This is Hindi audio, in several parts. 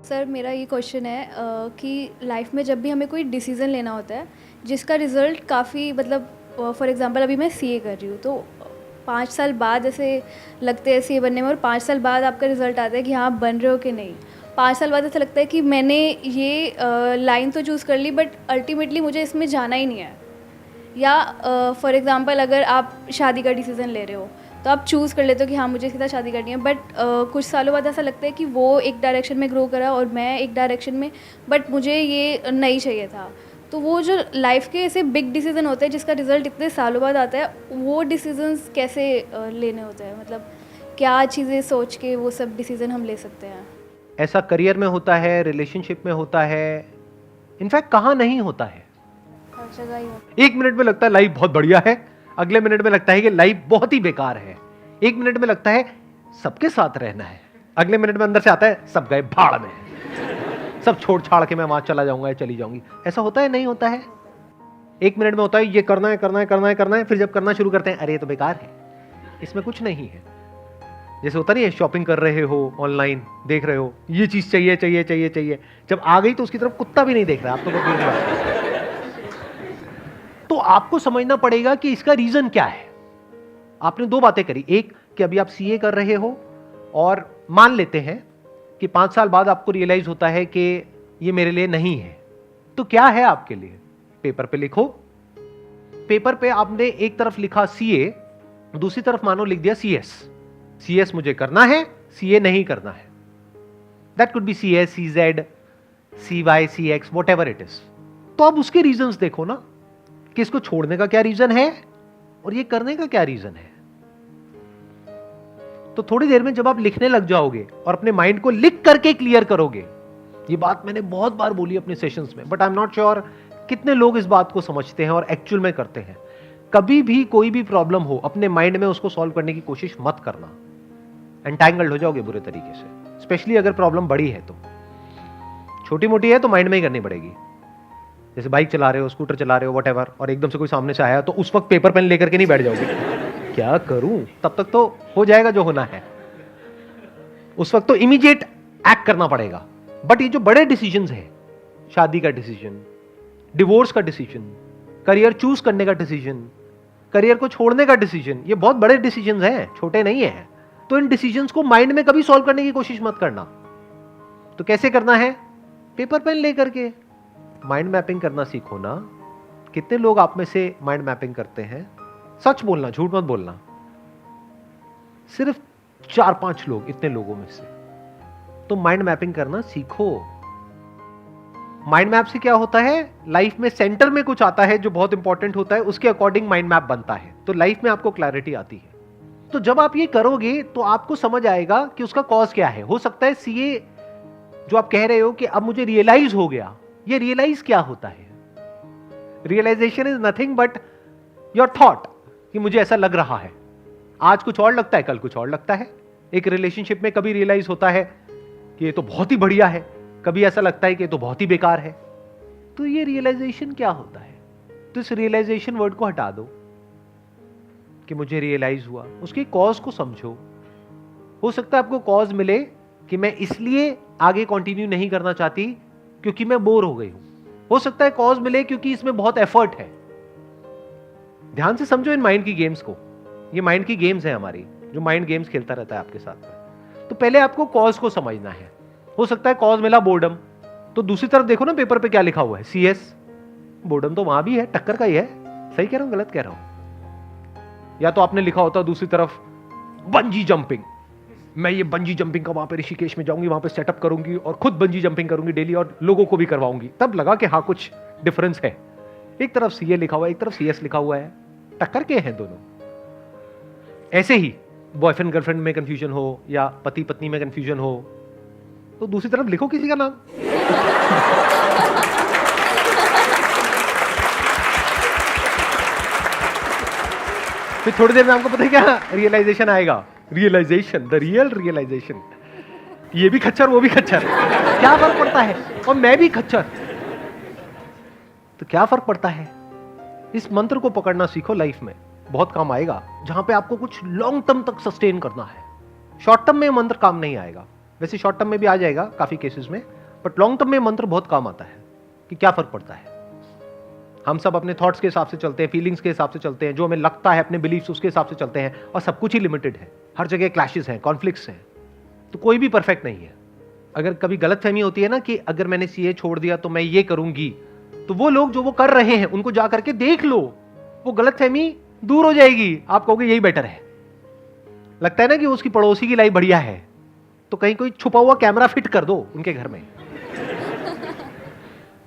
सर मेरा ये क्वेश्चन है कि लाइफ में जब भी हमें कोई डिसीज़न लेना होता है जिसका रिज़ल्ट काफ़ी मतलब फॉर एग्जांपल अभी मैं सीए कर रही हूँ तो 5 साल बाद ऐसे लगते हैं सीए बनने में और 5 साल बाद आपका रिज़ल्ट आता है कि हाँ आप बन रहे हो कि नहीं। 5 साल बाद ऐसा लगता है कि मैंने ये लाइन तो चूज़ कर ली बट अल्टीमेटली मुझे इसमें जाना ही नहीं है। या फॉर एग्ज़ाम्पल अगर आप शादी का डिसीज़न ले रहे हो तो आप चूज़ कर लेते हो कि हाँ मुझे इसके साथ शादी करनी है बट कुछ सालों बाद ऐसा लगता है कि वो एक डायरेक्शन में ग्रो करा और मैं एक डायरेक्शन में, बट मुझे ये नहीं चाहिए था। तो वो जो लाइफ के ऐसे बिग डिसीज़न होते हैं जिसका रिज़ल्ट इतने सालों बाद आता है, वो डिसीजंस कैसे लेने होते हैं, मतलब क्या चीज़ें सोच के वो सब डिसीज़न हम ले सकते हैं। ऐसा करियर में होता है, रिलेशनशिप में होता है, इनफैक्ट कहाँ नहीं होता है। हर जगह ही होता एक मिनट में लगता है लाइफ बहुत बढ़िया है, अगले मिनट में लगता है कि लाइफ बहुत ही बेकार है। एक मिनट में लगता है सबके साथ रहना है, अगले मिनट में अंदर से आता है सब गए भाड़ में, सब छोड़ छाड़ के मैं वहां चला जाऊंगा या चली जाऊंगी। ऐसा होता है नहीं होता है? एक मिनट में होता है ये करना है करना है करना है करना है, फिर जब करना शुरू करते हैं अरे ये तो बेकार है, इसमें कुछ नहीं है। जैसे होता नहीं है, शॉपिंग कर रहे हो, ऑनलाइन देख रहे हो, ये चीज चाहिए चाहिए चाहिए चाहिए, जब आ गई तो उसकी तरफ कुत्ता भी नहीं देख रहा, आप तो बहुत दूर की बात है। तो आपको समझना पड़ेगा कि इसका रीजन क्या है। आपने दो बातें करी, एक कि अभी आप सीए कर रहे हो और मान लेते हैं कि 5 साल बाद आपको रियलाइज होता है कि ये मेरे लिए नहीं है। तो क्या है आपके लिए? पेपर पे लिखो। पेपर पे आपने एक तरफ लिखा सीए, दूसरी तरफ मानो लिख दिया सीएस। सीएस मुझे करना है, सीए नहीं करना है। That could be CS, CZ, CY, CX, whatever it is. तो अब उसके रीजंस देखो ना कि इसको छोड़ने का क्या रीजन है और ये करने का क्या रीजन है। तो थोड़ी देर में जब आप लिखने लग जाओगे और अपने माइंड को लिख करके क्लियर करोगे, ये बात मैंने बहुत बार बोली अपने सेशंस में, but I am not sure कितने लोग इस बात को समझते हैं और एक्चुअल में करते हैं। कभी भी कोई भी प्रॉब्लम हो, अपने माइंड में उसको सॉल्व करने की कोशिश मत करना, एंटैंगल्ड हो जाओगे बुरे तरीके से। स्पेशली अगर प्रॉब्लम बड़ी है, तो छोटी मोटी है तो माइंड में ही करनी पड़ेगी। जैसे बाइक चला रहे हो, स्कूटर चला रहे हो, व्हाटएवर, और एकदम से कोई सामने से आया तो उस वक्त पेपर पेन लेकर के नहीं बैठ जाओगे, क्या करूं, तब तक तो हो जाएगा जो होना है। उस वक्त तो इमीडिएट एक्ट करना पड़ेगा। बट ये जो बड़े डिसीजंस हैं, शादी का डिसीजन, डिवोर्स का डिसीजन, करियर चूज करने का डिसीजन, करियर को छोड़ने का डिसीजन, ये बहुत बड़े डिसीजंस हैं, छोटे नहीं है। तो इन डिसीजंस को माइंड में कभी सॉल्व करने की कोशिश मत करना। तो कैसे करना है? पेपर पेन लेकर के माइंड मैपिंग करना सीखो ना। कितने लोग आप में से माइंड मैपिंग करते हैं? सच बोलना, झूठ मत बोलना। सिर्फ 4-5 लोग, इतने लोगों में से। तो माइंड मैपिंग करना सीखो। माइंड मैप से क्या होता है, लाइफ में सेंटर में कुछ आता है जो बहुत इंपॉर्टेंट होता है, उसके अकॉर्डिंग माइंड मैप बनता है, तो लाइफ में आपको क्लैरिटी आती है। तो जब आप ये करोगे तो आपको समझ आएगा कि उसका कॉज क्या है। हो सकता है सीए जो आप कह रहे हो कि अब मुझे रियलाइज हो गया, ये रियलाइज क्या होता है? Realization is nothing but your thought, कि मुझे ऐसा लग रहा है। आज कुछ और लगता है, कल कुछ और लगता है। एक रिलेशनशिप में कभी रियलाइज होता है कि ये तो बहुत ही बढ़िया है, कभी ऐसा लगता है कि ये तो बहुत ही बेकार है। तो ये रियलाइजेशन क्या होता है? तो इस रियलाइजेशन वर्ड को हटा दो कि मुझे रियलाइज हुआ, उसके कॉज को समझो। हो सकता है आपको कॉज मिले कि मैं इसलिए आगे कंटिन्यू नहीं करना चाहती क्योंकि मैं बोर हो गई हूं। हो सकता है कॉज मिले क्योंकि इसमें बहुत एफर्ट है। ध्यान से समझो इन माइंड की गेम्स को। ये माइंड की गेम्स है हमारी, जो माइंड गेम्स खेलता रहता है आपके साथ में। तो पहले आपको कॉज को समझना है। हो सकता है कॉज मिला बोर्डम, तो दूसरी तरफ देखो ना पेपर पे क्या लिखा हुआ है, सीएस। बोर्डम तो वहां भी है, टक्कर का ही है। सही कह रहा हूं, गलत कह रहा हूं? या तो आपने लिखा होता दूसरी तरफ बंजी जंपिंग, मैं ये बंजी जंपिंग का वहां पे ऋषिकेश में जाऊंगी, वहां पे सेटअप करूंगी और खुद बंजी जंपिंग करूंगी डेली और लोगों को भी करवाऊंगी। तब लगा कि हाँ कुछ डिफरेंस है। एक तरफ सीए लिखा हुआ है, एक तरफ सीएस लिखा हुआ है, टक्कर के हैं दोनों। ऐसे ही बॉयफ्रेंड गर्लफ्रेंड में कंफ्यूजन हो या पति पत्नी में कंफ्यूजन हो, तो दूसरी तरफ लिखो किसी का नाम। फिर थोड़ी देर में आपको पता है क्या रियलाइजेशन आएगा। रियलाइजेशन, द रियल रियलाइजेशन, ये भी खच्चर वो भी खच्चर, क्या फर्क पड़ता है, और मैं भी खच्चर, तो क्या फर्क पड़ता है? इस मंत्र को पकड़ना सीखो, लाइफ में बहुत काम आएगा। जहां पे आपको कुछ लॉन्ग टर्म तक सस्टेन करना है, शॉर्ट टर्म में मंत्र काम नहीं आएगा। वैसे शॉर्ट टर्म में भी आ जाएगा काफी केसेस में, बट लॉन्ग टर्म में मंत्र बहुत काम आता है कि क्या फर्क पड़ता है। हम सब अपने थॉट्स के हिसाब से चलते हैं, फीलिंग्स के हिसाब से चलते हैं, जो हमें लगता है अपने बिलीफ्स उसके हिसाब से चलते हैं, और सब कुछ ही लिमिटेड है, हर जगह क्लैशेस हैं, कॉन्फ्लिक्ट्स हैं, तो कोई भी परफेक्ट नहीं है। अगर कभी गलतफहमी होती है ना कि अगर मैंने सीए छोड़ दिया तो मैं ये करूंगी, तो वो लोग जो वो कर रहे हैं उनको जा करके देख लो, वो गलतफहमी दूर हो जाएगी। आप कहोगे यही बेटर है। लगता है ना कि उसकी पड़ोसी की लाइफ बढ़िया है, तो कहीं कोई छुपा हुआ कैमरा फिट कर दो उनके घर में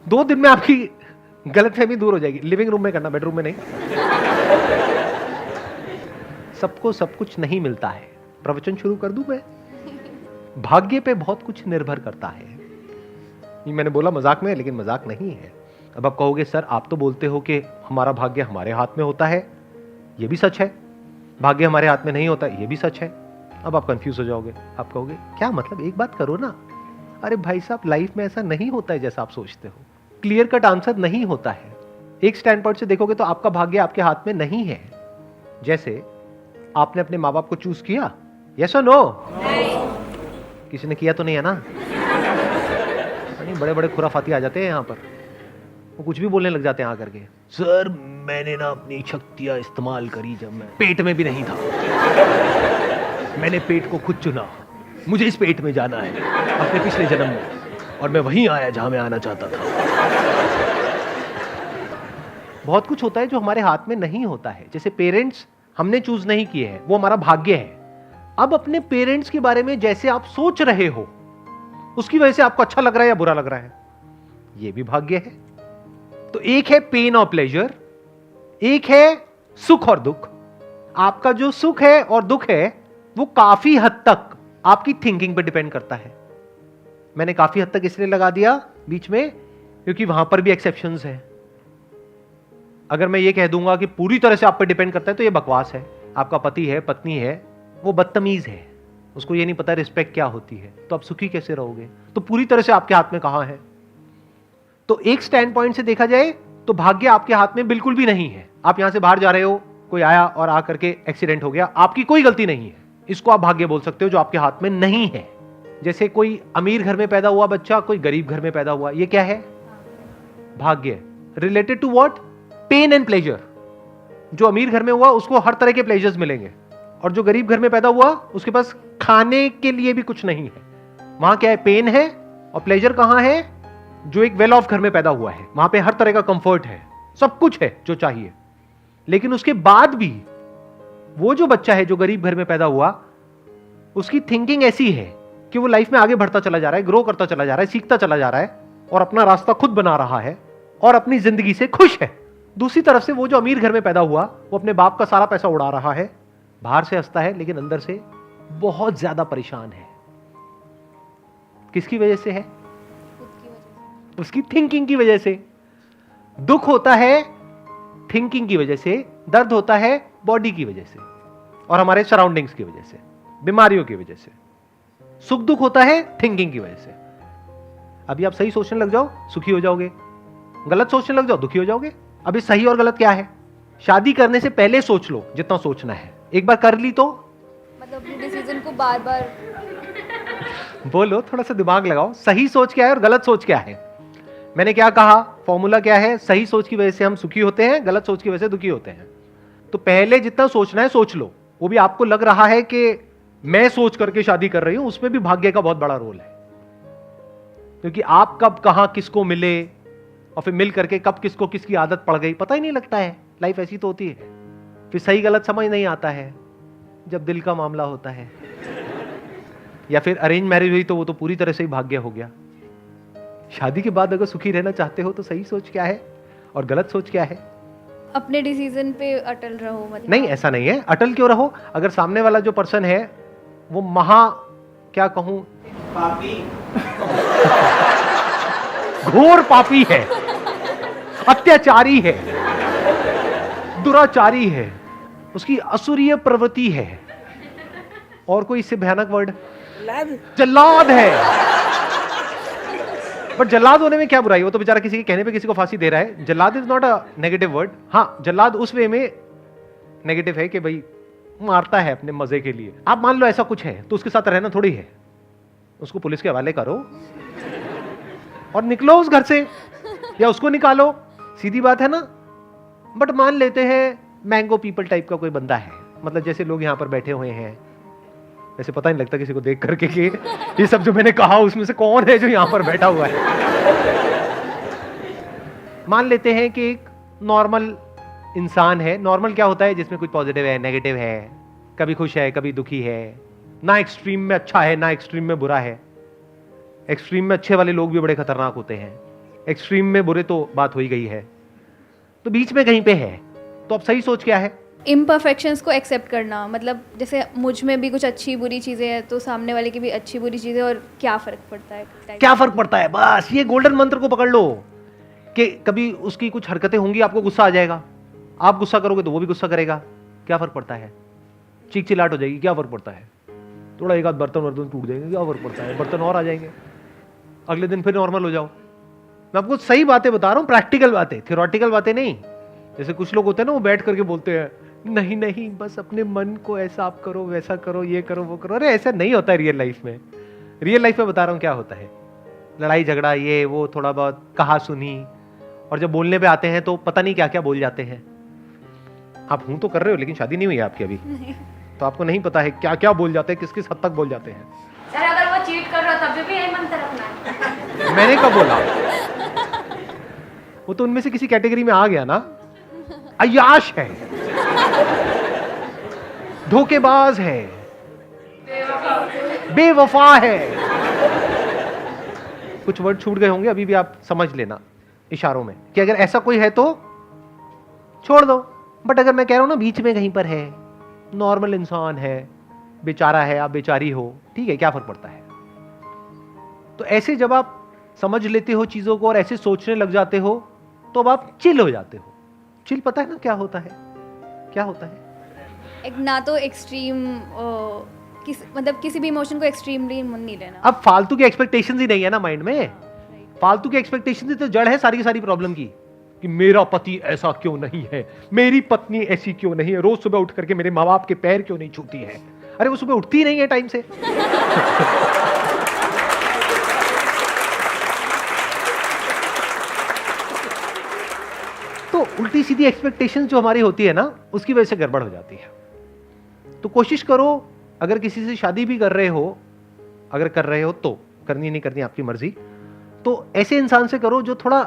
2 दिन में आपकी गलतफहमी दूर हो जाएगी। लिविंग रूम में करना, बेडरूम में नहीं। सबको सब कुछ नहीं मिलता है। प्रवचन शुरू कर दूं मैं? भाग्य पे बहुत कुछ निर्भर करता है। ये मैंने बोला मजाक में, लेकिन मजाक नहीं है। अब आप कहोगे सर आप तो बोलते हो कि हमारा भाग्य हमारे हाथ में होता है, ये भी सच है। भाग्य हमारे हाथ में नहीं होता, ये भी सच है। अब आप कंफ्यूज हो जाओगे, आप कहोगे क्या मतलब, एक बात करो ना। अरे भाई साहब, लाइफ में ऐसा नहीं होता है जैसा आप सोचते हो। क्लियर कट आंसर नहीं होता है। एक स्टैंड पॉइंट से देखोगे तो आपका भाग्य आपके हाथ में नहीं है। जैसे आपने अपने माँ बाप को चूज किया, यस और नो? किसी ने किया तो नहीं है ना? बड़े बड़े खुराफाती आ जाते हैं यहाँ पर, वो कुछ भी बोलने लग जाते हैं आकर के। सर मैंने ना अपनी शक्तियां इस्तेमाल करी जब मैं पेट में भी नहीं था। मैंने पेट को खुद चुना, मुझे इस पेट में जाना है अपने पिछले जन्म में, और मैं वहीं आया जहां मैं आना चाहता था। बहुत कुछ होता है जो हमारे हाथ में नहीं होता है। जैसे पेरेंट्स हमने चूज नहीं किए हैं, वो हमारा भाग्य है। अब अपने पेरेंट्स के बारे में जैसे आप सोच रहे हो, उसकी वजह से आपको अच्छा लग रहा है या बुरा लग रहा है, ये भी भाग्य है। तो एक है पेन और प्लेजर, एक है सुख और दुख। आपका जो सुख है और दुख है वो काफी हद तक आपकी थिंकिंग पे डिपेंड करता है। मैंने काफी हद तक इसलिए लगा दिया बीच में क्योंकि वहां पर भी एक्सेप्शंस है। अगर मैं ये कह दूंगा कि पूरी तरह से आप पे डिपेंड करता है तो ये बकवास है। आपका पति है, पत्नी है, वो बदतमीज है, उसको ये नहीं पता रिस्पेक्ट क्या होती है, तो आप सुखी कैसे रहोगे? तो पूरी तरह से आपके हाथ में कहां है? तो एक स्टैंड पॉइंट से देखा जाए तो भाग्य आपके हाथ में बिल्कुल भी नहीं है। आप यहां से बाहर जा रहे हो, कोई आया और आकर के एक्सीडेंट हो गया, आपकी कोई गलती नहीं है, इसको आप भाग्य बोल सकते हो जो आपके हाथ में नहीं है। जैसे कोई अमीर घर में पैदा हुआ बच्चा, कोई गरीब घर में पैदा हुआ, ये क्या है? भाग्य। Related to what? Pain and pleasure. जो अमीर घर में हुआ उसको हर तरह के प्लेजर्स मिलेंगे, और जो गरीब घर में पैदा हुआ उसके पास खाने के लिए भी कुछ नहीं है। वहां क्या है? पेन है। और प्लेजर कहां है? जो एक वेल ऑफ घर में पैदा हुआ है, वहां पे हर तरह का कंफर्ट है, सब कुछ है जो चाहिए। लेकिन उसके बाद भी वो जो बच्चा है जो गरीब घर में पैदा हुआ, उसकी थिंकिंग ऐसी है कि वो लाइफ में आगे बढ़ता चला जा रहा है, ग्रो करता चला जा रहा है, सीखता चला जा रहा है, और अपना रास्ता खुद बना रहा है और अपनी जिंदगी से खुश है। दूसरी तरफ से वो जो अमीर घर में पैदा हुआ, वो अपने बाप का सारा पैसा उड़ा रहा है, बाहर से हंसता है लेकिन अंदर से बहुत ज्यादा परेशान है। किसकी वजह से है? उसकी थिंकिंग की वजह से। दुख होता है थिंकिंग की वजह से, दर्द होता है बॉडी की वजह से और हमारे सराउंडिंग्स की वजह से, बीमारियों की वजह से। सुख दुख होता है थिंकिंग की वजह से। अभी आप सही सोचने लग जाओ, सुखी हो जाओगे, गलत सोचने लग जाओ, दुखी हो जाओगे। अभी सही और गलत क्या है? शादी करने से पहले सोच लो जितना सोचना है, एक बार कर ली तो मतलब अपने डिसीजन को बार बार बोलो, थोड़ा सा दिमाग लगाओ। सही सोच क्या है और गलत सोच क्या है? मैंने क्या कहा? फॉर्मूला क्या है? सही सोच की वजह से हम सुखी होते हैं, गलत सोच की वजह से दुखी होते हैं। तो पहले जितना सोचना है सोच लो। वो भी आपको लग रहा है कि मैं सोच करके शादी कर रही हूं, उसमें भी भाग्य का बहुत बड़ा रोल है। क्योंकि आप कब कहां किसको मिले और फिर मिल करके कब किसको किसकी आदत पड़ गई पता ही नहीं लगता है। लाइफ ऐसी तो होती है। फिर सही गलत समझ नहीं आता है जब दिल का मामला होता है। या फिर अरेंज मैरिज हुई तो वो तो पूरी तरह से ही भाग्य हो गया। शादी के बाद अगर सुखी रहना चाहते हो तो सही सोच क्या है और गलत सोच क्या है? अपने डिसीजन पे अटल रहो। मतलब नहीं, ऐसा नहीं है। अटल क्यों रहो? अगर सामने वाला जो पर्सन है वो महा क्या कहूं, पापी, घोर पापी है, अत्याचारी है, दुराचारी है, उसकी असुरीय प्रवृत्ति है, और कोई इससे भयानक वर्ड, जल्लाद है। बट जल्लाद होने में क्या बुराई? वो तो बेचारा किसी के कहने पे किसी को फांसी दे रहा है। जल्लाद is not a negative word. हाँ, जल्लाद उस वे में नेगेटिव है कि भाई मारता है अपने मजे के लिए। आप मान लो ऐसा कुछ है तो उसके साथ रहना थोड़ी है। उसको पुलिस के हवाले करो और निकलो उस घर से, या उसको निकालो, सीधी बात है ना। बट मान लेते हैं मैंगो पीपल टाइप का कोई बंदा है, मतलब जैसे लोग यहाँ पर बैठे हुए हैं, वैसे पता नहीं लगता किसी को देख करके कि ये सब जो मैंने कहा उसमें से कौन है जो यहाँ पर बैठा हुआ है। मान लेते हैं कि एक नॉर्मल इंसान है। नॉर्मल क्या होता है? जिसमें कुछ पॉजिटिव है, नेगेटिव है, कभी खुश है, कभी दुखी है, ना एक्सट्रीम में अच्छा है ना एक्सट्रीम में बुरा है। एक्सट्रीम में अच्छे वाले लोग भी बड़े खतरनाक होते हैं, एक्सट्रीम में बुरे तो बात हो ही गई है, तो बीच में कहीं पे है। तो अब सही सोच क्या है? इम्परफेक्शंस को एक्सेप्ट करना, मतलब जैसे मुझ में भी कुछ अच्छी बुरी चीज़ें हैं तो सामने वाले की भी अच्छी बुरी चीज़ें, और क्या फ़र्क पड़ता है? क्या फर्क पड़ता है? बस ये गोल्डन मंत्र को पकड़ लो कि कभी उसकी कुछ हरकतें होंगी, आपको गुस्सा आ जाएगा, आप गुस्सा करोगे तो वो भी गुस्सा करेगा, क्या फर्क पड़ता है? चीख चिल्लाहट हो जाएगी, क्या फर्क पड़ता है? थोड़ा एक आध बर्तन टूट जाएंगे, क्या फर्क पड़ता है? बर्तन और आ जाएंगे, अगले दिन फिर नॉर्मल हो जाओ। मैं आपको सही बातें बता रहा हूं, प्रैक्टिकल बातें, थियोरेटिकल बातें नहीं। जैसे कुछ लोग होते हैं ना, वो बैठ करके बोलते हैं नहीं नहीं बस अपने मन को ऐसा आप करो, वैसा करो, ये करो, वो करो। अरे ऐसा नहीं होता है रियल लाइफ में। रियल लाइफ में बता रहा हूं क्या होता है, लड़ाई झगड़ा, ये वो, थोड़ा बहुत कहा सुनी, और जब बोलने पे आते हैं तो पता नहीं क्या क्या बोल जाते हैं। आप हूं तो कर रहे हो, लेकिन शादी नहीं हुई है आपकी अभी, तो आपको नहीं पता है क्या क्या बोल जाते हैं, किस किस हद तक बोल जाते हैं। सर अगर वो चीट कर रहा है तब भी यही मंत्र रखना है। मैंने कब बोला? वो तो उनमें से किसी कैटेगरी में आ गया ना। अय्याश है, धोखेबाज है, बेवफा है। कुछ वर्ड छूट गए होंगे, अभी भी आप समझ लेना इशारों में कि अगर ऐसा कोई है तो छोड़ दो। बट अगर मैं कह रहा हूं ना बीच में कहीं पर है, नॉर्मल इंसान है, बेचारा है, आप बेचारी हो, ठीक है, क्या फर्क पड़ता है? तो ऐसे जब आप समझ लेते हो चीजों को और ऐसे सोचने लग जाते हो तो अब आप चिल हो जाते हो। चिल पता है ना क्या होता है? क्या होता है? एक ना तो एक्सट्रीम मतलब किसी भी इमोशन को एक्सट्रीमली नहीं लेना। अब फालतू की एक्सपेक्टेशंस ही नहीं है ना माइंड में। फालतू की एक्सपेक्टेशंस ही तो जड़ है सारी की सारी प्रॉब्लम की, कि मेरा पति ऐसा क्यों नहीं है, मेरी पत्नी ऐसी क्यों नहीं है, रोज सुबह उठ करके मेरे माँ बाप के पैर क्यों नहीं छूती है। अरे वो सुबह उठती ही नहीं है टाइम से। तो उल्टी सीधी एक्सपेक्टेशंस जो हमारी होती है ना, उसकी वजह से गड़बड़ हो जाती है। तो कोशिश करो, अगर किसी से शादी भी कर रहे हो, अगर कर रहे हो तो, करनी नहीं करनी आपकी मर्जी, तो ऐसे इंसान से करो जो थोड़ा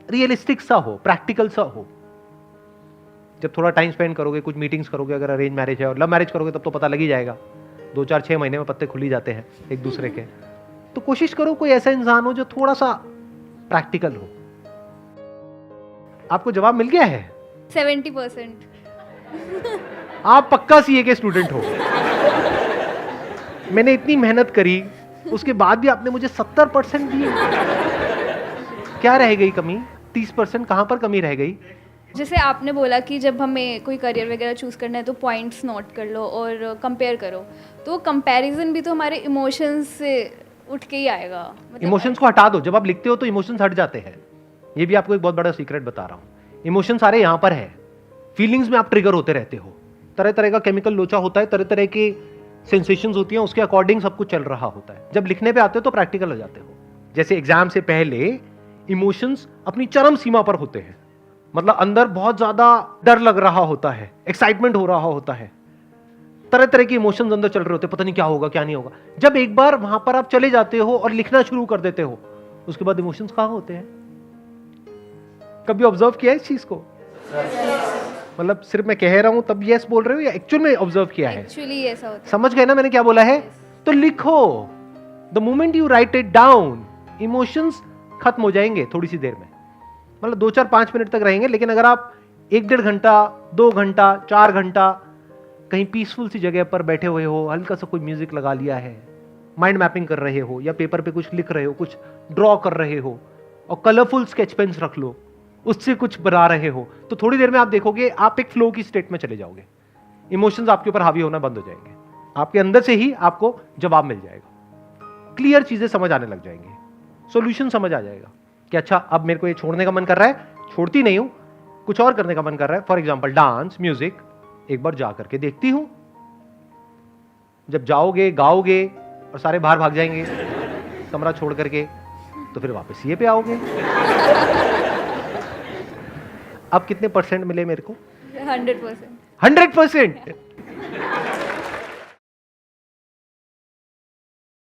रियलिस्टिक सा हो, प्रैक्टिकल सा हो। जब थोड़ा टाइम स्पेंड करोगे, कुछ मीटिंग्स करोगे, अगर अरेंज मैरिज है, और लव मैरिज करोगे तब तो पता लग ही जाएगा, 2 4 6 महीने में पत्ते खुल ही जाते हैं एक दूसरे के। तो कोशिश करो कोई ऐसा इंसान हो जो थोड़ा सा प्रैक्टिकल हो। आपको जवाब मिल गया है? 70%। आप पक्का सीए के स्टूडेंट हो। मैंने इतनी मेहनत करी, उसके बाद भी आपने मुझे 70% दिए। क्या रह गई कमी? 30% कहां पर कमी रह गई? जैसे आपने बोला कि जब हमें कोई करियर वगैरह चूज़ करना है तो पॉइंट्स नोट कर लो और कंपेयर करो, तो कंपैरिजन भी तो हमारे इमोशंस से उठ के ही आएगा। मतलब इमोशंस को हटा दो। जब आप लिखते हो तो इमोशंस हट जाते हैं। ये भी आपको एक बहुत बड़ा सीक्रेट बता रहा हूं। इमोशन सारे यहां पर है, फीलिंग्स में आप ट्रिगर होते रहते हो। तरह तरह का केमिकल लोचा होता है, तरह तरह की सेंसेशंस होती हैं, उसके अकॉर्डिंग सब कुछ चल रहा होता है। जब लिखने पे आते हो तो प्रैक्टिकल हो जाते हो। जैसे एग्जाम से पहले इमोशंस अपनी चरम सीमा पर होते हैं, मतलब अंदर बहुत ज्यादा डर लग रहा होता है, एक्साइटमेंट हो रहा होता है, तरह तरह के इमोशंस अंदर चल रहे होते हैं, पता नहीं क्या होगा क्या नहीं होगा। जब एक बार वहां पर आप चले जाते हो और लिखना शुरू कर देते हो, उसके बाद इमोशंस कहां होते हैं? कभी ऑब्जर्व किया है इस चीज को? मतलब सिर्फ मैं कह रहा हूं तब यस बोल रहे हो या एक्चुअल में ऑब्जर्व किया है? एक्चुअली ऐसा होता है। समझ गए ना मैंने क्या बोला है? तो लिखो। The moment you right it down, emotions खत्म हो जाएंगे थोड़ी सी देर में, मतलब 2 4 5 मिनट तक रहेंगे। लेकिन अगर आप 1 1.5 घंटा, 2 घंटा, 4 घंटा कहीं पीसफुल सी जगह पर बैठे हुए हो, हल्का सा कोई म्यूजिक लगा लिया है, माइंड मैपिंग कर रहे हो, या पेपर पे कुछ लिख रहे हो, कुछ ड्रॉ कर रहे हो, और कलरफुल स्केच पेन्स रख लो, उससे कुछ बना रहे हो, तो थोड़ी देर में आप देखोगे आप एक फ्लो की स्टेट में चले जाओगे। इमोशंस आपके ऊपर हावी होना बंद हो जाएंगे, आपके अंदर से ही आपको जवाब मिल जाएगा, क्लियर चीजें समझ आने लग जाएंगी, सॉल्यूशन समझ आ जाएगा कि अच्छा अब मेरे को ये छोड़ने का मन कर रहा है, छोड़ती नहीं हूं, कुछ और करने का मन कर रहा है, फॉर एग्जाम्पल डांस, म्यूजिक, एक बार जा करके देखती हूं। जब जाओगे, गाओगे और सारे बाहर भाग जाएंगे। कमरा छोड़ करके, तो फिर वापस ये पे आओगे। अब कितने % मिले मेरे को? 100%। 100%।